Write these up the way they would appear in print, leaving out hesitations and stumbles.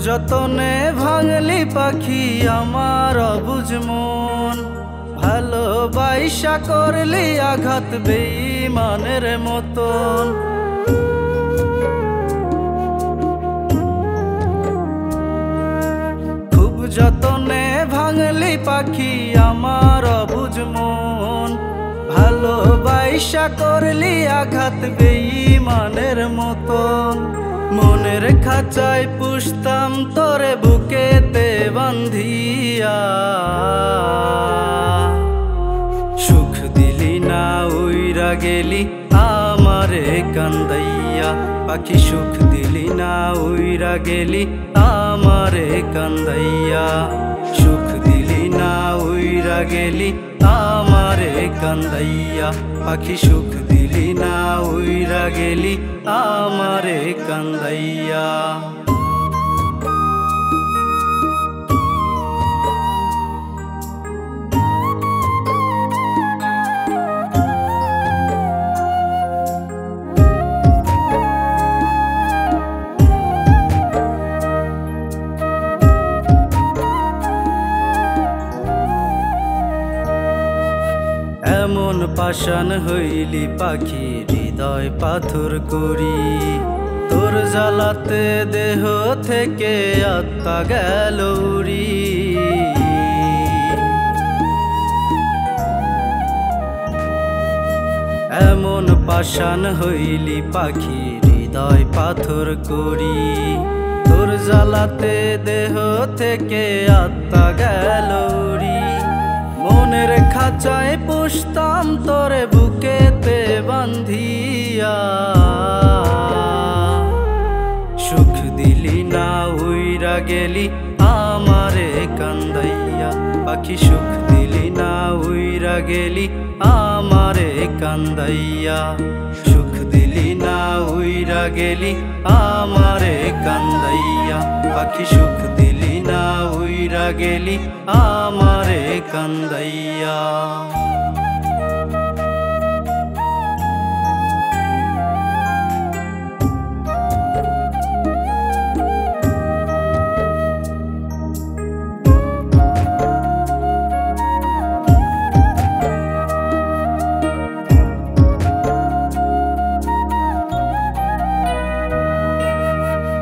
যতনে ভাঙলি পাখি আমার অবুঝ মন, ভালোবাসা করলি আঘাত বেঈমানের মতন। খুব যতনে ভাঙলি পাখি আমার অবুঝ মন, ভালোবাসা করলি আঘাত বেঈমানের মতন। মনের খাঁচায় পুষতাম তোরে বুকেতে বান্ধিয়া, সুখ দিলি না উইরা গেলি আমারে কান্দাইয়া। পাখি সুখ দিলি না উইরা গেলি আমারে কান্দাইয়া, সুখ দিলি না উইরা গেলি আমারে কান্দাইয়া। পাখি সুখ দিলি না উইরা গেলি আমারে কান্দাইয়া। এমন পাষাণ হইলি পাখি হৃদয় পাথর করি, তোর জ্বালাতে দেহ থেকে আত্মা গেল উড়ি। এমন পাষাণ হইলি পাখি হৃদয় পাথর করি, তোর জ্বালাতে দেহ থেকে আত্মা গেল উড়ি। মনের খাঁচায় পুষতাম তোরে বুকেতে বান্ধিয়া, সুখ দিলি না উইরা গেলি আমারে কান্দাইয়া। পাখি সুখ দিলি না উইরা গেলি আমারে কান্দাইয়া, সুখ দিলি না উইরা গেলি আমারে কান্দাইয়া। পাখি সুখ দিলি না উইরা গেলি আমারে কান্দাইয়া।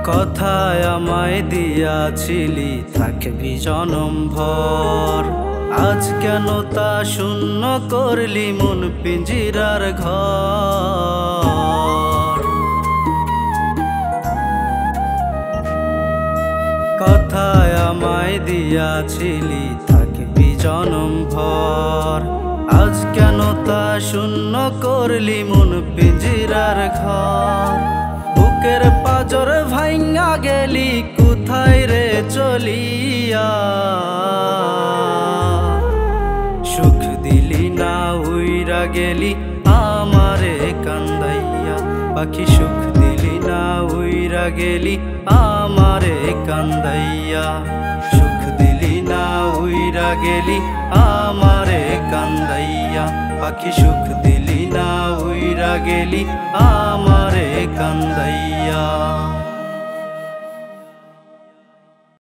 কথায় আমায় দিয়াছিলি থাকবি জনম ভর, আজ কেন তা শূন্য করলি মন পিঞ্জিরার ঘর। কথায় আমায় দিয়াছিলি থাকবি জনম ভর, আজ কেন তা শূন্য করলি মন পিঞ্জিরার ঘর। বুকের পাজর ভাইঙ্গা গেলি কোথায় রে চলিয়া, সুখ দিলি না উইরা গেলি আমারে কান্দাইয়া। পাখি সুখ দিলি না উইরা গেলি আমারে কান্দাইয়া, সুখ দিলি না উইরা গেলি আমারে কান্দাইয়া। পাখি সুখ দিলি না উইরা গেলি আমারে কান্দাইয়া।